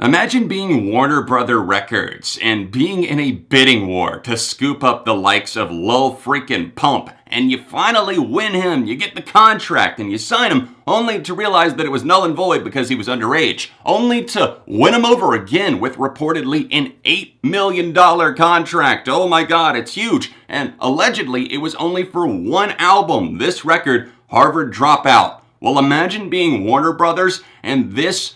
Imagine being Warner Brother Records and being in a bidding war to scoop up the likes of Lil freaking Pump, and you finally win him, you get the contract, and you sign him, only to realize that it was null and void because he was underage, only to win him over again with reportedly an $8 million contract. Oh my god, it's huge, and allegedly it was only for one album, this record, Harverd Dropout. Well, imagine being Warner Brothers and this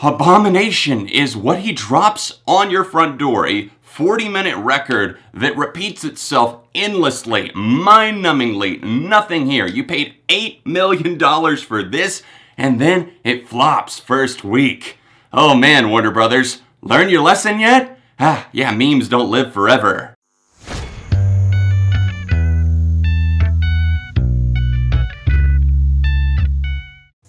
abomination is what he drops on your front door, a 40-minute record that repeats itself endlessly, mind-numbingly, nothing here. You paid $8 million for this, and then it flops first week. Oh man, Warner Brothers, learn your lesson yet? Yeah, memes don't live forever.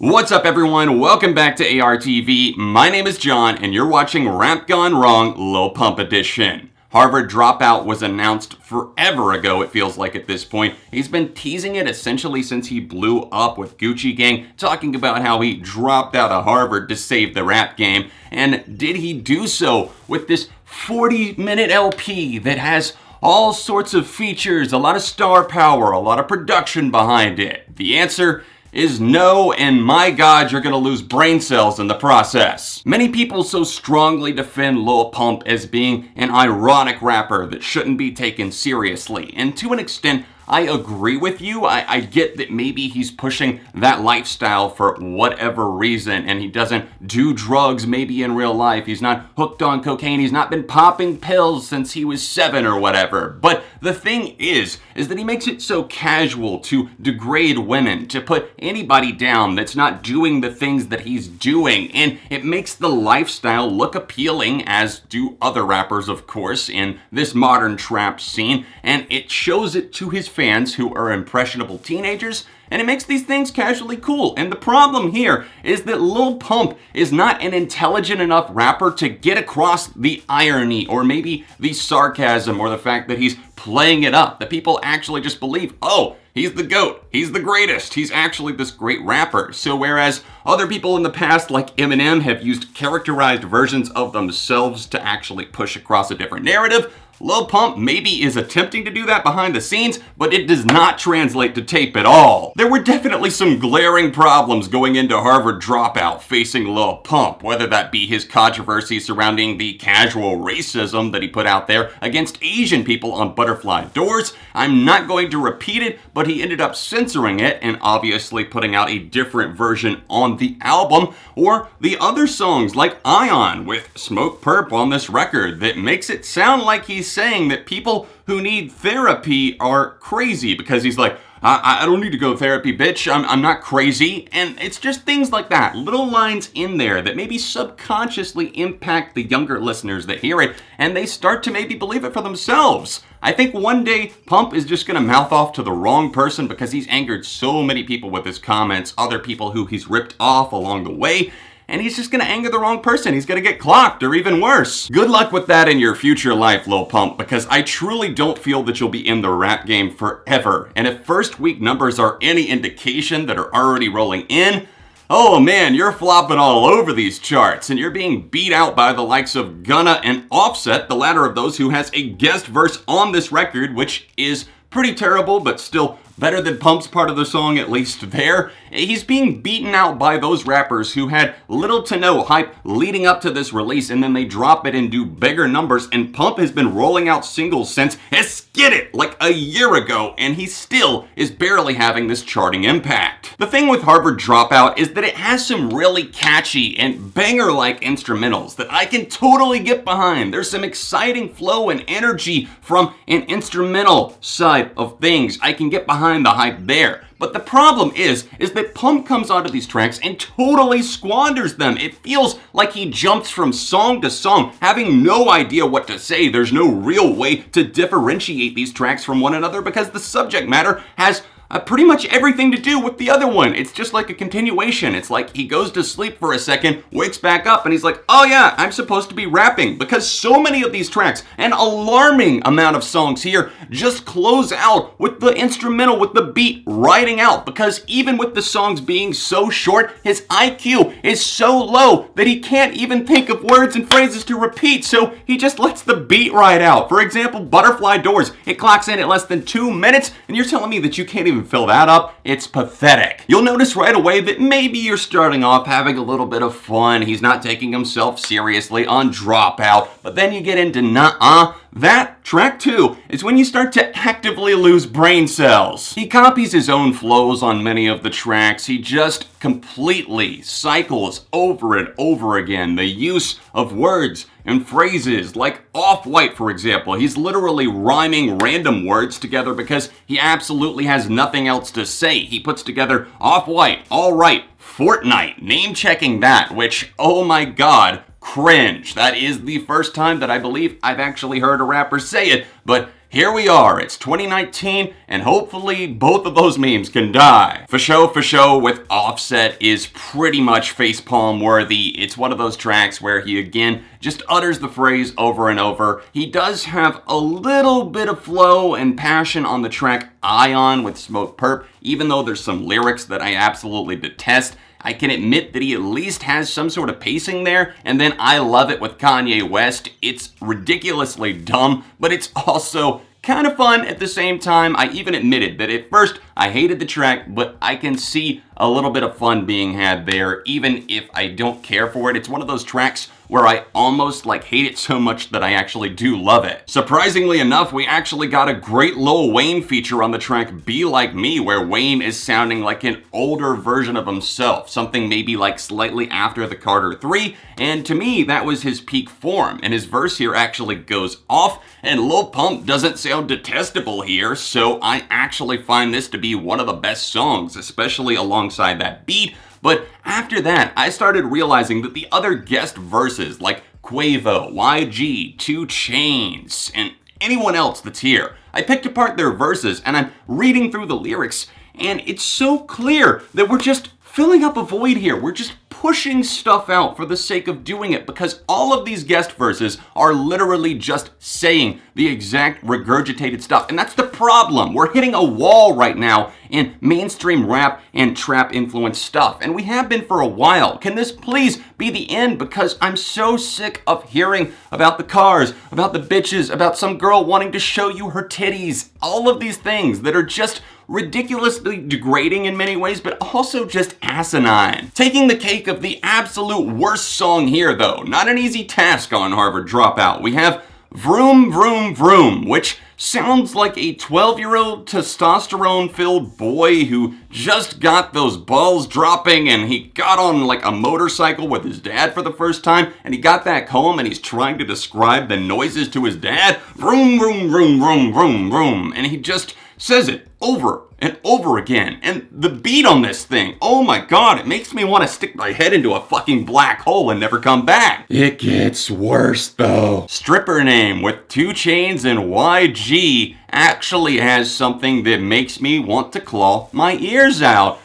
What's up everyone, welcome back to ARTV. My name is John and you're watching Rap Gone Wrong Lil Pump Edition. Harverd Dropout was announced forever ago, it feels like at this point. He's been teasing it essentially since he blew up with Gucci Gang, talking about how he dropped out of Harvard to save the rap game. And did he do so with this 40-minute LP that has all sorts of features, a lot of star power, a lot of production behind it? The answer is no, and my god, you're gonna lose brain cells in the process. Many people so strongly defend Lil Pump as being an ironic rapper that shouldn't be taken seriously, and to an extent, I agree with you. I get that maybe he's pushing that lifestyle for whatever reason, and he doesn't do drugs maybe in real life. He's not hooked on cocaine. He's not been popping pills since he was 7 or whatever. But the thing is that he makes it so casual to degrade women, to put anybody down that's not doing the things that he's doing, and it makes the lifestyle look appealing, as do other rappers, of course, in this modern trap scene, and it shows it to his fans who are impressionable teenagers, and it makes these things casually cool. And the problem here is that Lil Pump is not an intelligent enough rapper to get across the irony or maybe the sarcasm or the fact that he's playing it up, that people actually just believe, oh, he's the GOAT, he's the greatest, he's actually this great rapper. So whereas other people in the past like Eminem have used characterized versions of themselves to actually push across a different narrative, Lil Pump maybe is attempting to do that behind the scenes, but it does not translate to tape at all. There were definitely some glaring problems going into Harverd Dropout facing Lil Pump, whether that be his controversy surrounding the casual racism that he put out there against Asian people on Butterfly Doors. I'm not going to repeat it, but he ended up censoring it and obviously putting out a different version on the album, or the other songs like Ion with Smokepurpp on this record that makes it sound like he's saying that people who need therapy are crazy because he's like, I don't need to go therapy, bitch. I'm not crazy. And it's just things like that, little lines in there that maybe subconsciously impact the younger listeners that hear it, and they start to maybe believe it for themselves. I think one day Pump is just gonna mouth off to the wrong person because he's angered so many people with his comments, other people who he's ripped off along the way, and he's just gonna anger the wrong person. He's gonna get clocked, or even worse. Good luck with that in your future life, Lil Pump, because I truly don't feel that you'll be in the rap game forever. And if first week numbers are any indication that are already rolling in, oh man, you're flopping all over these charts, and you're being beat out by the likes of Gunna and Offset, the latter of those who has a guest verse on this record, which is pretty terrible, but still better than Pump's part of the song, at least there. He's being beaten out by those rappers who had little to no hype leading up to this release, and then they drop it and do bigger numbers, and Pump has been rolling out singles since Skid It like a year ago, and he still is barely having this charting impact. The thing with Harverd Dropout is that it has some really catchy and banger-like instrumentals that I can totally get behind. There's some exciting flow and energy from an instrumental side of things. I can get behind the hype there. But the problem is that Pump comes onto these tracks and totally squanders them. It feels like he jumps from song to song, having no idea what to say. There's no real way to differentiate these tracks from one another because the subject matter has pretty much everything to do with the other one. It's just like a continuation. It's like he goes to sleep for a second, wakes back up, and he's like, oh yeah, I'm supposed to be rapping. Because so many of these tracks, an alarming amount of songs here, just close out with the instrumental, with the beat riding out. Because even with the songs being so short, his IQ is so low that he can't even think of words and phrases to repeat, so he just lets the beat ride out. For example, Butterfly Doors, it clocks in at less than 2 minutes, and you're telling me that you can't even fill that up? It's pathetic. You'll notice right away that maybe you're starting off having a little bit of fun. He's not taking himself seriously on Dropout, but then you get into Nuh-uh. That, track 2, is when you start to actively lose brain cells. He copies his own flows on many of the tracks. He just completely cycles over and over again the use of words and phrases, like Off-White, for example. He's literally rhyming random words together because he absolutely has nothing else to say. He puts together Off-White, Alright, Fortnite, name-checking that, which, oh my god, cringe. That is the first time that I believe I've actually heard a rapper say it, but here we are. It's 2019, and hopefully both of those memes can die. Fasho with Offset is pretty much facepalm worthy. It's one of those tracks where he again just utters the phrase over and over. He does have a little bit of flow and passion on the track Ion with Smokepurpp, even though there's some lyrics that I absolutely detest. I can admit that he at least has some sort of pacing there, and then I Love It with Kanye West. It's ridiculously dumb, but it's also kind of fun at the same time. I even admitted that at first I hated the track, but I can see a little bit of fun being had there, even if I don't care for it. It's one of those tracks where I almost hate it so much that I actually do love it. Surprisingly enough, we actually got a great Lil Wayne feature on the track Be Like Me, where Wayne is sounding like an older version of himself, something maybe slightly after the Carter 3, and to me that was his peak form, and his verse here actually goes off, and Lil Pump doesn't sound detestable here, so I actually find this to be one of the best songs, especially alongside that beat. But after that, I started realizing that the other guest verses, like Quavo, YG, 2 Chainz, and anyone else that's here, I picked apart their verses and I'm reading through the lyrics, and it's so clear that we're just filling up a void here. We're just pushing stuff out for the sake of doing it, because all of these guest verses are literally just saying the exact regurgitated stuff. And that's the problem. We're hitting a wall right now in mainstream rap and trap influenced stuff. And we have been for a while. Can this please be the end? Because I'm so sick of hearing about the cars, about the bitches, about some girl wanting to show you her titties. All of these things that are just ridiculously degrading in many ways, but also just asinine. Taking the cake of the absolute worst song here, though, not an easy task on Harverd Dropout. We have Vroom, Vroom, Vroom, which sounds like a 12-year-old testosterone-filled boy who just got those balls dropping, and he got on a motorcycle with his dad for the first time, and he got back home and he's trying to describe the noises to his dad. Vroom, vroom, vroom, vroom, vroom, vroom. And he just says it over and over again. And the beat on this thing, oh my god, it makes me want to stick my head into a fucking black hole and never come back. It gets worse though. Stripper Name with 2 Chainz and YG actually has something that makes me want to claw my ears out.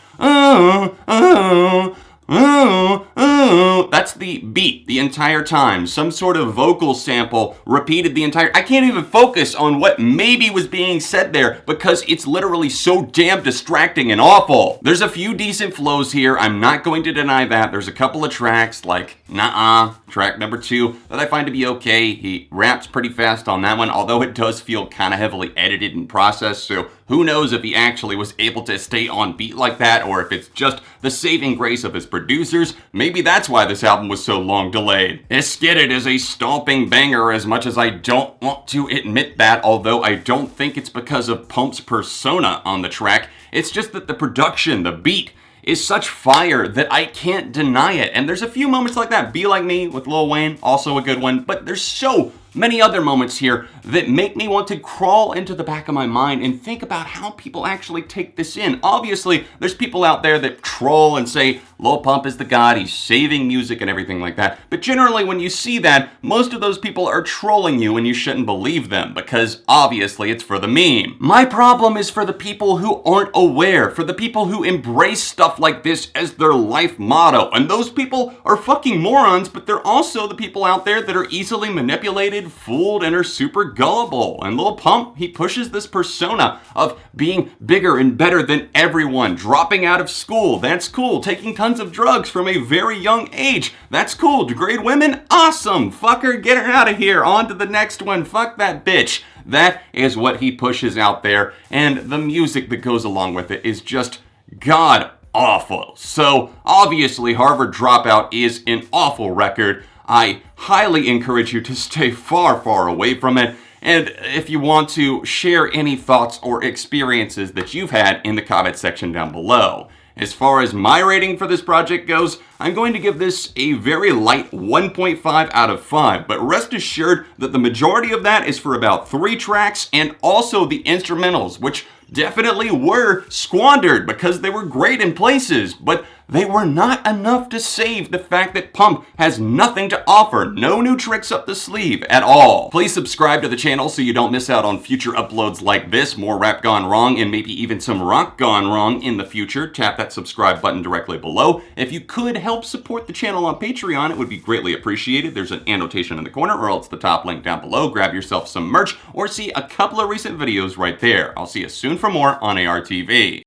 That's the beat the entire time. Some sort of vocal sample repeated the entire... I can't even focus on what maybe was being said there because it's literally so damn distracting and awful. There's a few decent flows here. I'm not going to deny that. There's a couple of tracks like Nuh-uh, track number 2, that I find to be okay. He raps pretty fast on that one, although it does feel kind of heavily edited and processed, so who knows if he actually was able to stay on beat like that, or if it's just the saving grace of his producers. Maybe that's why this album was so long delayed. It is a stomping banger, as much as I don't want to admit that, although I don't think it's because of Pump's persona on the track. It's just that the production, the beat, is such fire that I can't deny it. And there's a few moments like that. Be Like Me with Lil Wayne, also a good one, but there's so many other moments here that make me want to crawl into the back of my mind and think about how people actually take this in. Obviously, there's people out there that troll and say Lil Pump is the god, he's saving music and everything like that. But generally, when you see that, most of those people are trolling you and you shouldn't believe them because obviously it's for the meme. My problem is for the people who aren't aware, for the people who embrace stuff like this as their life motto. And those people are fucking morons, but they're also the people out there that are easily manipulated, fooled, and are super gullible. And Lil Pump, he pushes this persona of being bigger and better than everyone, dropping out of school, that's cool, taking tons of drugs from a very young age, that's cool, degrade women, awesome, fuck her, get her out of here, on to the next one, fuck that bitch. That is what he pushes out there, and the music that goes along with it is just god awful. So obviously Harverd Dropout is an awful record. I highly encourage you to stay far, far away from it. And if you want to share any thoughts or experiences that you've had in the comment section down below. As far as my rating for this project goes, I'm going to give this a very light 1.5 out of 5, but rest assured that the majority of that is for about 3 tracks and also the instrumentals, which definitely were squandered because they were great in places, but they were not enough to save the fact that Pump has nothing to offer, no new tricks up the sleeve at all. Please subscribe to the channel so you don't miss out on future uploads like this, more rap gone wrong, and maybe even some rock gone wrong in the future. Tap that subscribe button directly below. If you could help support the channel on Patreon, it would be greatly appreciated. There's an annotation in the corner or else the top link down below. Grab yourself some merch or see a couple of recent videos right there. I'll see you soon for more on ARTV.